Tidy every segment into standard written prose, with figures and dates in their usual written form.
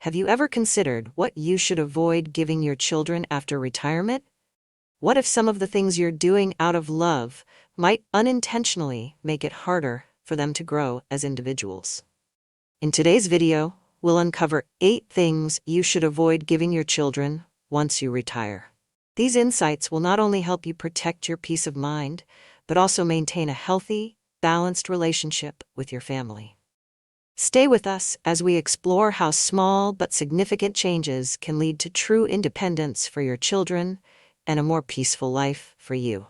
Have you ever considered what you should avoid giving your children after retirement? What if some of the things you're doing out of love might unintentionally make it harder for them to grow as individuals? In today's video, we'll uncover 8 things you should avoid giving your children once you retire. These insights will not only help you protect your peace of mind, but also maintain a healthy, balanced relationship with your family. Stay with us as we explore how small but significant changes can lead to true independence for your children and a more peaceful life for you.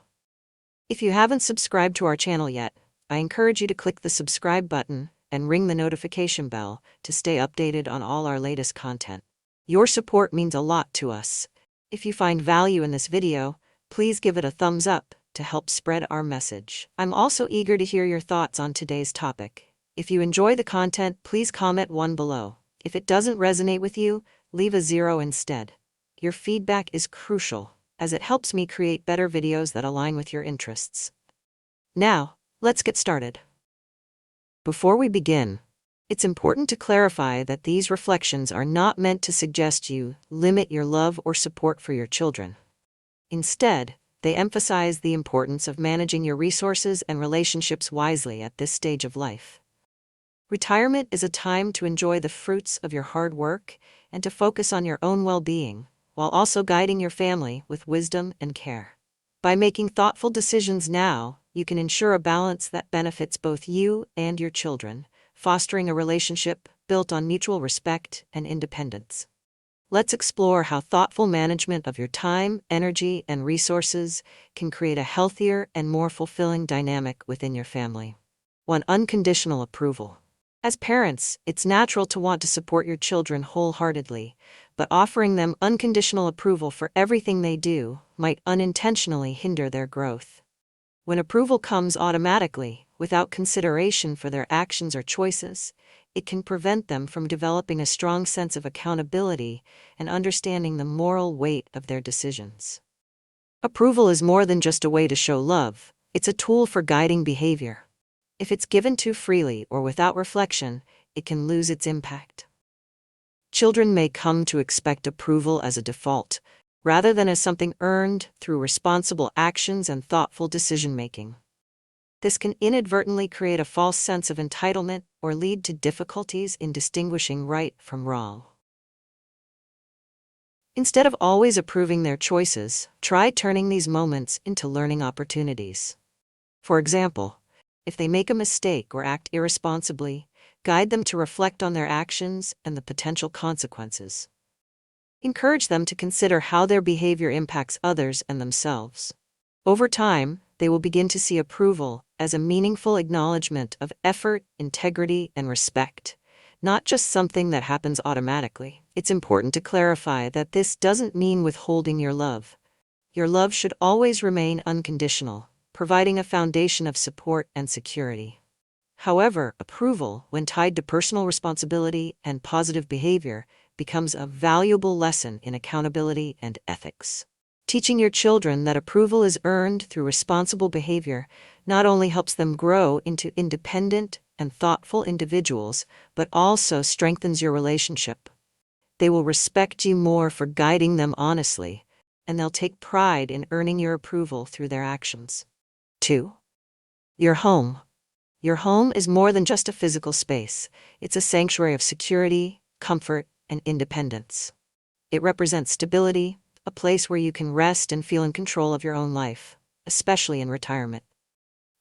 If you haven't subscribed to our channel yet, I encourage you to click the subscribe button and ring the notification bell to stay updated on all our latest content. Your support means a lot to us. If you find value in this video, please give it a thumbs up to help spread our message. I'm also eager to hear your thoughts on today's topic. If you enjoy the content, please comment 1 below. If it doesn't resonate with you, leave a 0 instead. Your feedback is crucial, as it helps me create better videos that align with your interests. Now, let's get started. Before we begin, it's important to clarify that these reflections are not meant to suggest you limit your love or support for your children. Instead, they emphasize the importance of managing your resources and relationships wisely at this stage of life. Retirement is a time to enjoy the fruits of your hard work and to focus on your own well-being, while also guiding your family with wisdom and care. By making thoughtful decisions now, you can ensure a balance that benefits both you and your children, fostering a relationship built on mutual respect and independence. Let's explore how thoughtful management of your time, energy, and resources can create a healthier and more fulfilling dynamic within your family. 1. Unconditional approval. As parents, it's natural to want to support your children wholeheartedly, but offering them unconditional approval for everything they do might unintentionally hinder their growth. When approval comes automatically, without consideration for their actions or choices, it can prevent them from developing a strong sense of accountability and understanding the moral weight of their decisions. Approval is more than just a way to show love, it's a tool for guiding behavior. If it's given too freely or without reflection, it can lose its impact. Children may come to expect approval as a default, rather than as something earned through responsible actions and thoughtful decision-making. This can inadvertently create a false sense of entitlement or lead to difficulties in distinguishing right from wrong. Instead of always approving their choices, try turning these moments into learning opportunities. For example, if they make a mistake or act irresponsibly, guide them to reflect on their actions and the potential consequences. Encourage them to consider how their behavior impacts others and themselves. Over time, they will begin to see approval as a meaningful acknowledgement of effort, integrity, and respect, not just something that happens automatically. It's important to clarify that this doesn't mean withholding your love. Your love should always remain unconditional, providing a foundation of support and security. However, approval, when tied to personal responsibility and positive behavior, becomes a valuable lesson in accountability and ethics. Teaching your children that approval is earned through responsible behavior not only helps them grow into independent and thoughtful individuals, but also strengthens your relationship. They will respect you more for guiding them honestly, and they'll take pride in earning your approval through their actions. 2. Your home. Your home is more than just a physical space. It's a sanctuary of security, comfort, and independence. It represents stability, a place where you can rest and feel in control of your own life, especially in retirement.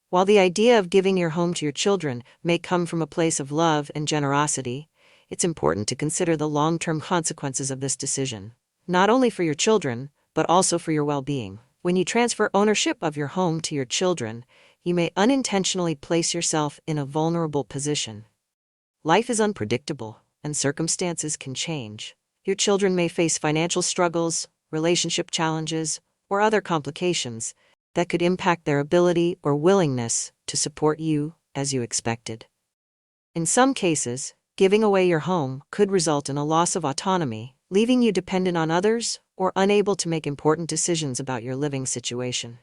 While the idea of giving your home to your children may come from a place of love and generosity, it's important to consider the long-term consequences of this decision, not only for your children, but also for your well-being. When you transfer ownership of your home to your children, you may unintentionally place yourself in a vulnerable position. Life is unpredictable, and circumstances can change. Your children may face financial struggles, relationship challenges, or other complications that could impact their ability or willingness to support you as you expected. In some cases, giving away your home could result in a loss of autonomy, leaving you dependent on others or unable to make important decisions about your living situation.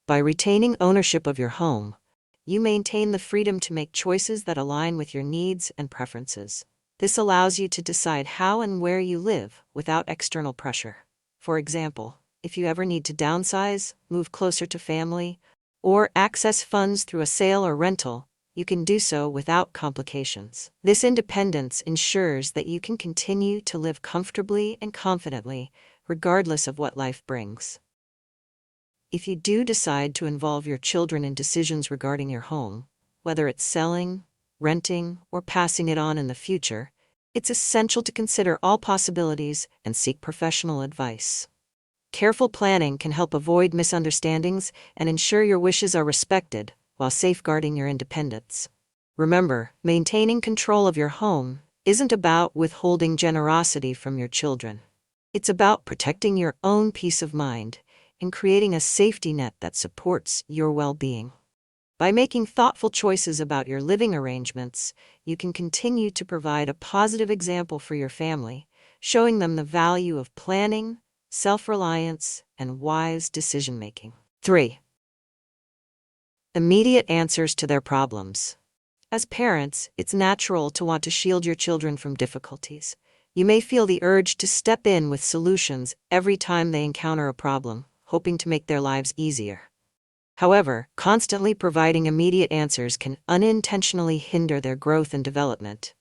By retaining ownership of your home, you maintain the freedom to make choices that align with your needs and preferences. This allows you to decide how and where you live without external pressure. For example, if you ever need to downsize, move closer to family, or access funds through a sale or rental, you can do so without complications. This independence ensures that you can continue to live comfortably and confidently, regardless of what life brings. If you do decide to involve your children in decisions regarding your home, whether it's selling, renting, or passing it on in the future, it's essential to consider all possibilities and seek professional advice. Careful planning can help avoid misunderstandings and ensure your wishes are respected while safeguarding your independence. Remember, maintaining control of your home isn't about withholding generosity from your children. It's about protecting your own peace of mind and creating a safety net that supports your well-being. By making thoughtful choices about your living arrangements, you can continue to provide a positive example for your family, showing them the value of planning, self-reliance, and wise decision-making. 3. Immediate answers to their problems. As parents, it's natural to want to shield your children from difficulties. You may feel the urge to step in with solutions every time they encounter a problem, hoping to make their lives easier. However, constantly providing immediate answers can unintentionally hinder their growth and development.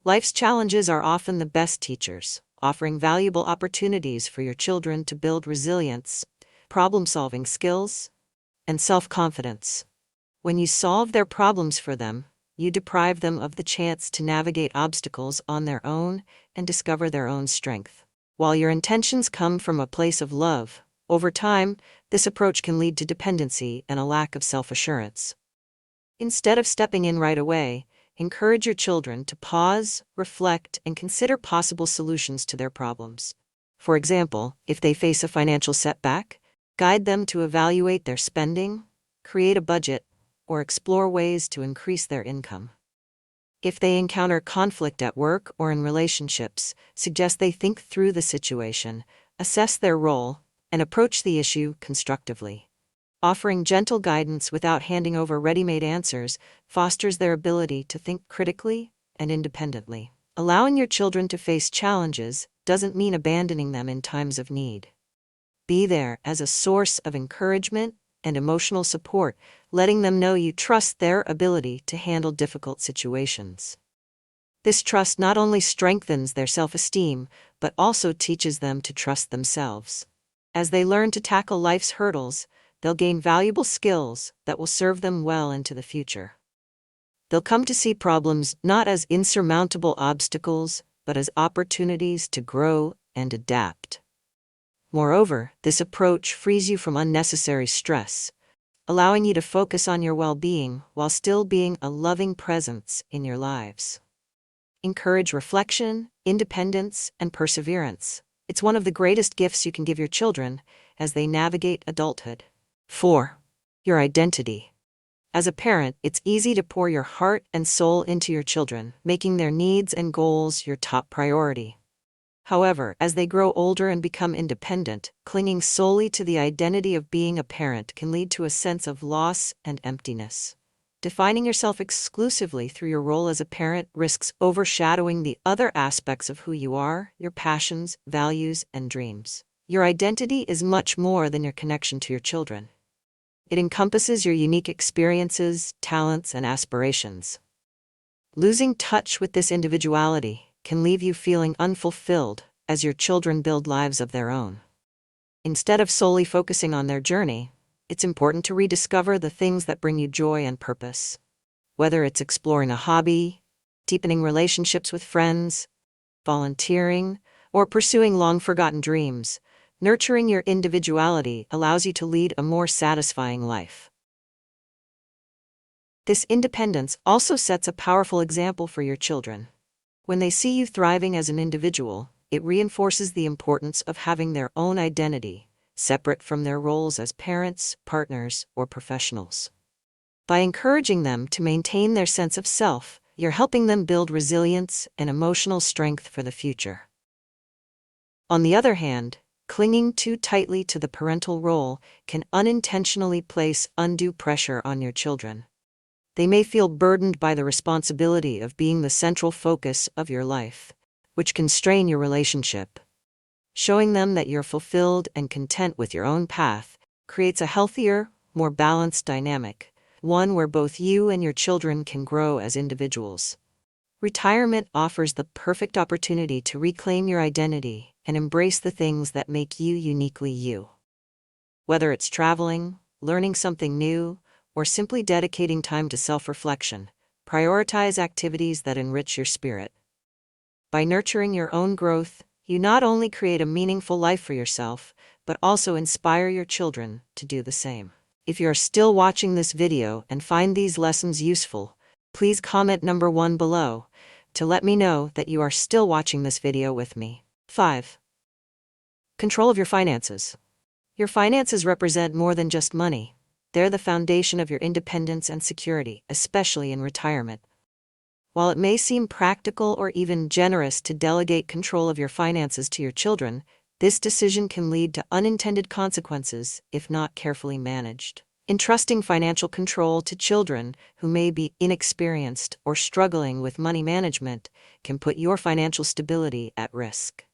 Life's challenges are often the best teachers, offering valuable opportunities for your children to build resilience, problem-solving skills, and self-confidence. When you solve their problems for them, you deprive them of the chance to navigate obstacles on their own and discover their own strength. While your intentions come from a place of love, over time, this approach can lead to dependency and a lack of self-assurance. Instead of stepping in right away, encourage your children to pause, reflect, and consider possible solutions to their problems. For example, if they face a financial setback, guide them to evaluate their spending, create a budget, or explore ways to increase their income. If they encounter conflict at work or in relationships, suggest they think through the situation, assess their role, and approach the issue constructively. Offering gentle guidance without handing over ready-made answers fosters their ability to think critically and independently. Allowing your children to face challenges doesn't mean abandoning them in times of need. Be there as a source of encouragement and emotional support, letting them know you trust their ability to handle difficult situations. This trust not only strengthens their self-esteem, but also teaches them to trust themselves. As they learn to tackle life's hurdles, they'll gain valuable skills that will serve them well into the future. They'll come to see problems not as insurmountable obstacles, but as opportunities to grow and adapt. Moreover, this approach frees you from unnecessary stress, allowing you to focus on your well-being while still being a loving presence in your lives. Encourage reflection, independence, and perseverance. It's one of the greatest gifts you can give your children as they navigate adulthood. 4. Your identity. As a parent, it's easy to pour your heart and soul into your children, making their needs and goals your top priority. However, as they grow older and become independent, clinging solely to the identity of being a parent can lead to a sense of loss and emptiness. Defining yourself exclusively through your role as a parent risks overshadowing the other aspects of who you are, your passions, values, and dreams. Your identity is much more than your connection to your children. It encompasses your unique experiences, talents, and aspirations. Losing touch with this individuality can leave you feeling unfulfilled as your children build lives of their own. Instead of solely focusing on their journey, it's important to rediscover the things that bring you joy and purpose. Whether it's exploring a hobby, deepening relationships with friends, volunteering, or pursuing long-forgotten dreams, nurturing your individuality allows you to lead a more satisfying life. This independence also sets a powerful example for your children. When they see you thriving as an individual, it reinforces the importance of having their own identity, separate from their roles as parents, partners, or professionals. By encouraging them to maintain their sense of self, you're helping them build resilience and emotional strength for the future. On the other hand, clinging too tightly to the parental role can unintentionally place undue pressure on your children. They may feel burdened by the responsibility of being the central focus of your life, which can strain your relationship. Showing them that you're fulfilled and content with your own path creates a healthier, more balanced dynamic, one where both you and your children can grow as individuals. Retirement offers the perfect opportunity to reclaim your identity and embrace the things that make you uniquely you. Whether it's traveling, learning something new, or simply dedicating time to self-reflection, prioritize activities that enrich your spirit. By nurturing your own growth, you not only create a meaningful life for yourself, but also inspire your children to do the same. If you are still watching this video and find these lessons useful, please comment number 1 below to let me know that you are still watching this video with me. 5. Control of your finances. Your finances represent more than just money. They're the foundation of your independence and security, especially in retirement. While it may seem practical or even generous to delegate control of your finances to your children, this decision can lead to unintended consequences if not carefully managed. Entrusting financial control to children who may be inexperienced or struggling with money management can put your financial stability at risk.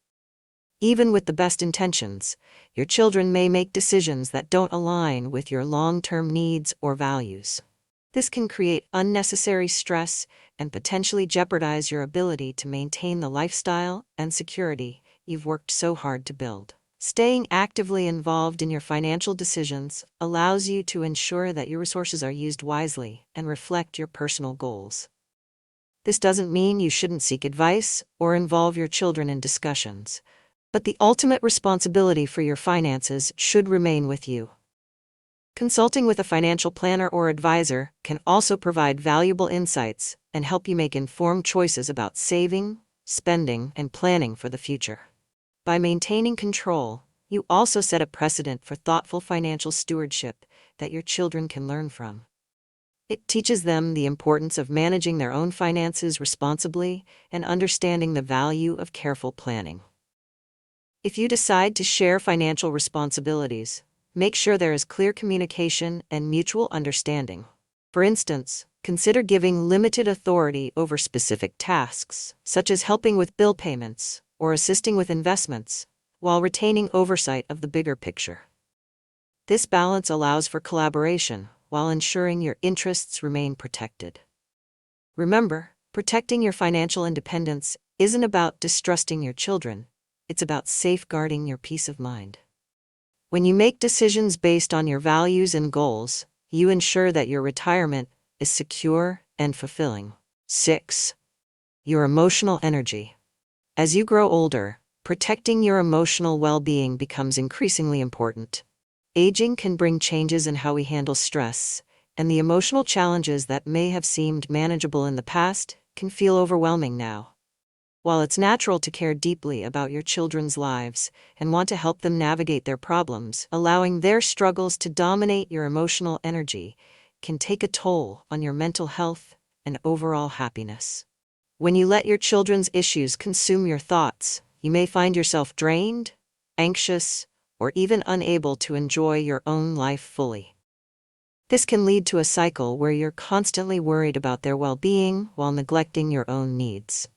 Even with the best intentions, your children may make decisions that don't align with your long-term needs or values. This can create unnecessary stress and potentially jeopardize your ability to maintain the lifestyle and security you've worked so hard to build. Staying actively involved in your financial decisions allows you to ensure that your resources are used wisely and reflect your personal goals. This doesn't mean you shouldn't seek advice or involve your children in discussions, but the ultimate responsibility for your finances should remain with you. Consulting with a financial planner or advisor can also provide valuable insights and help you make informed choices about saving, spending, and planning for the future. By maintaining control, you also set a precedent for thoughtful financial stewardship that your children can learn from. It teaches them the importance of managing their own finances responsibly and understanding the value of careful planning. If you decide to share financial responsibilities, make sure there is clear communication and mutual understanding. For instance, consider giving limited authority over specific tasks, such as helping with bill payments or assisting with investments, while retaining oversight of the bigger picture. This balance allows for collaboration while ensuring your interests remain protected. Remember, protecting your financial independence isn't about distrusting your children, it's about safeguarding your peace of mind. When you make decisions based on your values and goals, you ensure that your retirement is secure and fulfilling. 6. Your emotional energy. As you grow older, protecting your emotional well-being becomes increasingly important. Aging can bring changes in how we handle stress, and the emotional challenges that may have seemed manageable in the past can feel overwhelming now. While it's natural to care deeply about your children's lives and want to help them navigate their problems, allowing their struggles to dominate your emotional energy can take a toll on your mental health and overall happiness. When you let your children's issues consume your thoughts, you may find yourself drained, anxious, or even unable to enjoy your own life fully. This can lead to a cycle where you're constantly worried about their well-being while neglecting your own needs.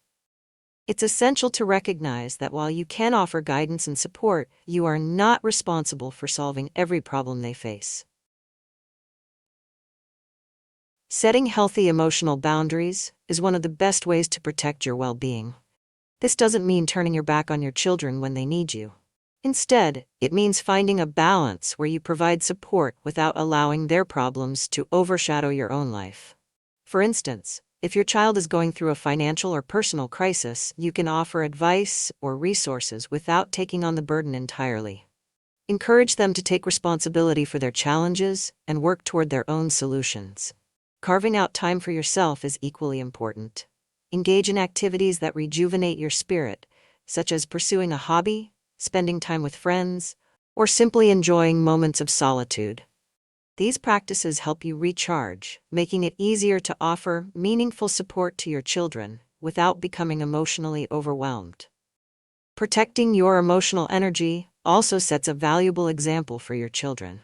It's essential to recognize that while you can offer guidance and support, you are not responsible for solving every problem they face. Setting healthy emotional boundaries is one of the best ways to protect your well-being. This doesn't mean turning your back on your children when they need you. Instead, it means finding a balance where you provide support without allowing their problems to overshadow your own life. For instance, if your child is going through a financial or personal crisis, you can offer advice or resources without taking on the burden entirely. Encourage them to take responsibility for their challenges and work toward their own solutions. Carving out time for yourself is equally important. Engage in activities that rejuvenate your spirit, such as pursuing a hobby, spending time with friends, or simply enjoying moments of solitude. These practices help you recharge, making it easier to offer meaningful support to your children without becoming emotionally overwhelmed. Protecting your emotional energy also sets a valuable example for your children.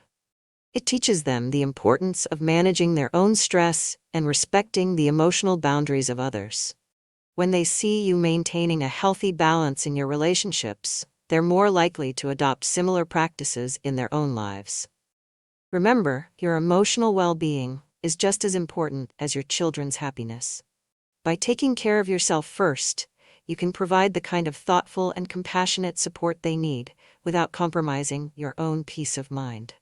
It teaches them the importance of managing their own stress and respecting the emotional boundaries of others. When they see you maintaining a healthy balance in your relationships, they're more likely to adopt similar practices in their own lives. Remember, your emotional well-being is just as important as your children's happiness. By taking care of yourself first, you can provide the kind of thoughtful and compassionate support they need without compromising your own peace of mind.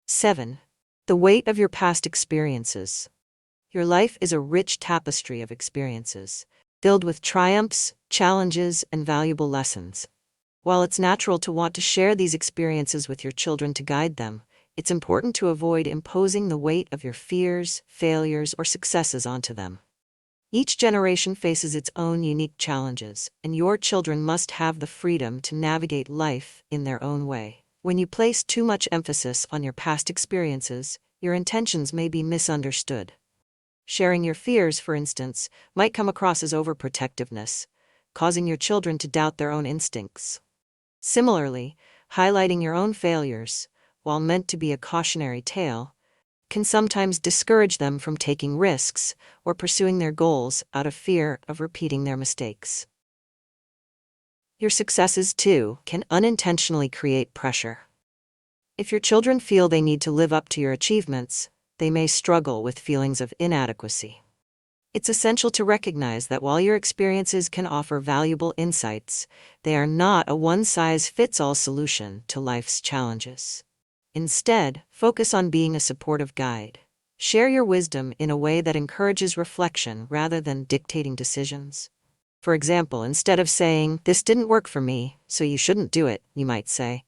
7. The weight of your past experiences. Your life is a rich tapestry of experiences, filled with triumphs, challenges, and valuable lessons. While it's natural to want to share these experiences with your children to guide them, it's important to avoid imposing the weight of your fears, failures, or successes onto them. Each generation faces its own unique challenges, and your children must have the freedom to navigate life in their own way. When you place too much emphasis on your past experiences, your intentions may be misunderstood. Sharing your fears, for instance, might come across as overprotectiveness, causing your children to doubt their own instincts. Similarly, highlighting your own failures, while meant to be a cautionary tale, can sometimes discourage them from taking risks or pursuing their goals out of fear of repeating their mistakes. Your successes, too, can unintentionally create pressure. If your children feel they need to live up to your achievements, they may struggle with feelings of inadequacy. It's essential to recognize that while your experiences can offer valuable insights, they are not a one-size-fits-all solution to life's challenges. Instead, focus on being a supportive guide. Share your wisdom in a way that encourages reflection rather than dictating decisions. For example, instead of saying, "This didn't work for me, so you shouldn't do it," you might say,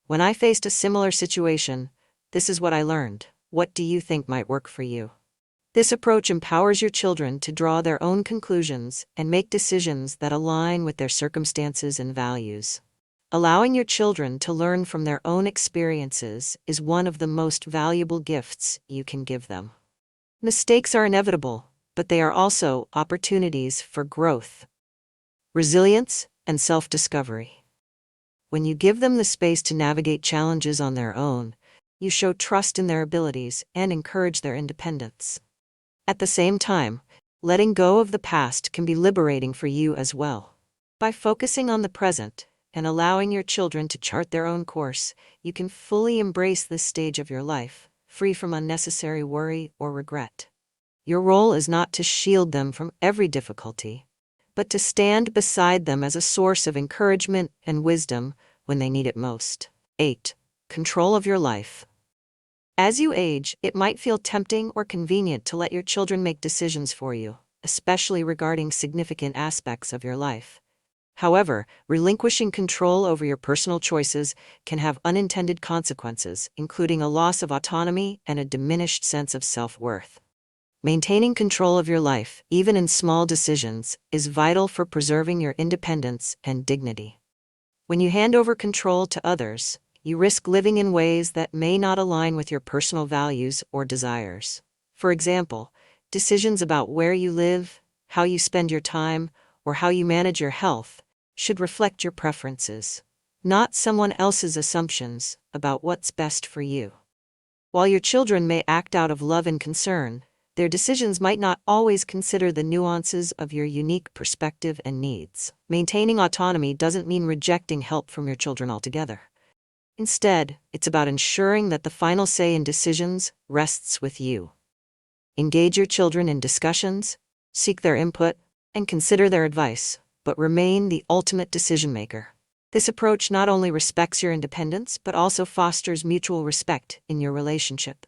"When I faced a similar situation, this is what I learned. What do you think might work for you?" This approach empowers your children to draw their own conclusions and make decisions that align with their circumstances and values. Allowing your children to learn from their own experiences is one of the most valuable gifts you can give them. Mistakes are inevitable, but they are also opportunities for growth, resilience, and self-discovery. When you give them the space to navigate challenges on their own, you show trust in their abilities and encourage their independence. At the same time, letting go of the past can be liberating for you as well. By focusing on the present and allowing your children to chart their own course, you can fully embrace this stage of your life, free from unnecessary worry or regret. Your role is not to shield them from every difficulty, but to stand beside them as a source of encouragement and wisdom when they need it most. 8. Control of your life. As you age, it might feel tempting or convenient to let your children make decisions for you, especially regarding significant aspects of your life. However, relinquishing control over your personal choices can have unintended consequences, including a loss of autonomy and a diminished sense of self-worth. Maintaining control of your life, even in small decisions, is vital for preserving your independence and dignity. When you hand over control to others, you risk living in ways that may not align with your personal values or desires. For example, decisions about where you live, how you spend your time, or how you manage your health should reflect your preferences, not someone else's assumptions about what's best for you. While your children may act out of love and concern, their decisions might not always consider the nuances of your unique perspective and needs. Maintaining autonomy doesn't mean rejecting help from your children altogether. Instead, it's about ensuring that the final say in decisions rests with you. Engage your children in discussions, seek their input, and consider their advice, but remain the ultimate decision-maker. This approach not only respects your independence, but also fosters mutual respect in your relationship.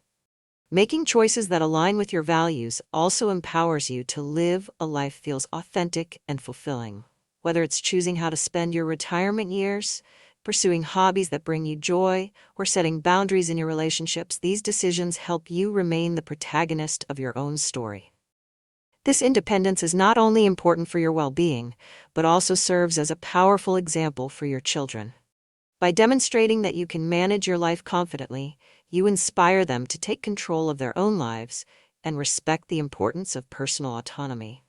Making choices that align with your values also empowers you to live a life that feels authentic and fulfilling. Whether it's choosing how to spend your retirement years, pursuing hobbies that bring you joy, or setting boundaries in your relationships, these decisions help you remain the protagonist of your own story. This independence is not only important for your well-being, but also serves as a powerful example for your children. By demonstrating that you can manage your life confidently, you inspire them to take control of their own lives and respect the importance of personal autonomy.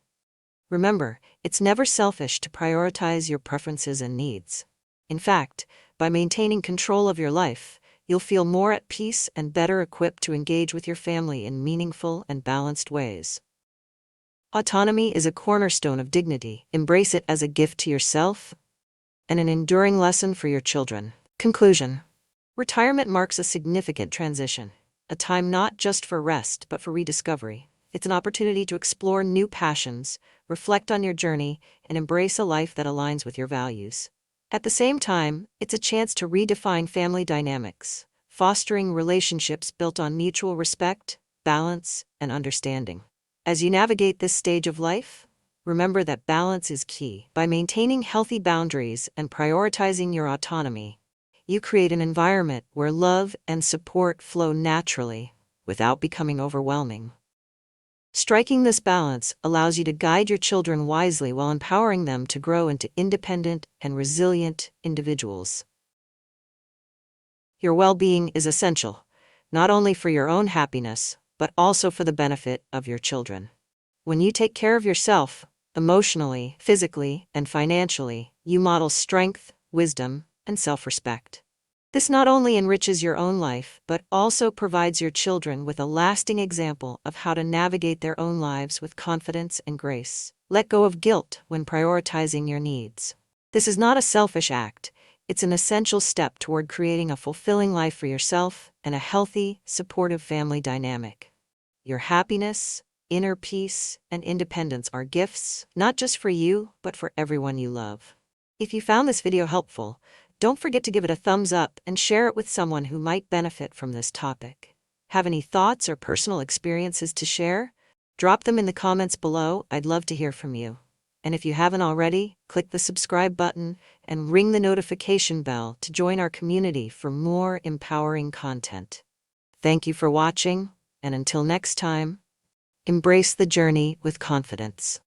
Remember, it's never selfish to prioritize your preferences and needs. In fact, by maintaining control of your life, you'll feel more at peace and better equipped to engage with your family in meaningful and balanced ways. Autonomy is a cornerstone of dignity. Embrace it as a gift to yourself and an enduring lesson for your children. Conclusion. Retirement marks a significant transition, a time not just for rest but for rediscovery. It's an opportunity to explore new passions, reflect on your journey, and embrace a life that aligns with your values. At the same time, it's a chance to redefine family dynamics, fostering relationships built on mutual respect, balance, and understanding. As you navigate this stage of life, remember that balance is key. By maintaining healthy boundaries and prioritizing your autonomy, you create an environment where love and support flow naturally without becoming overwhelming. Striking this balance allows you to guide your children wisely while empowering them to grow into independent and resilient individuals. Your well-being is essential, not only for your own happiness, but also for the benefit of your children. When you take care of yourself, emotionally, physically, and financially, you model strength, wisdom, and self-respect. This not only enriches your own life, but also provides your children with a lasting example of how to navigate their own lives with confidence and grace. Let go of guilt when prioritizing your needs. This is not a selfish act. It's an essential step toward creating a fulfilling life for yourself and a healthy, supportive family dynamic. Your happiness, inner peace, and independence are gifts, not just for you, but for everyone you love. If you found this video helpful, don't forget to give it a thumbs up and share it with someone who might benefit from this topic. Have any thoughts or personal experiences to share? Drop them in the comments below. I'd love to hear from you. And if you haven't already, click the subscribe button and ring the notification bell to join our community for more empowering content. Thank you for watching, and until next time, embrace the journey with confidence.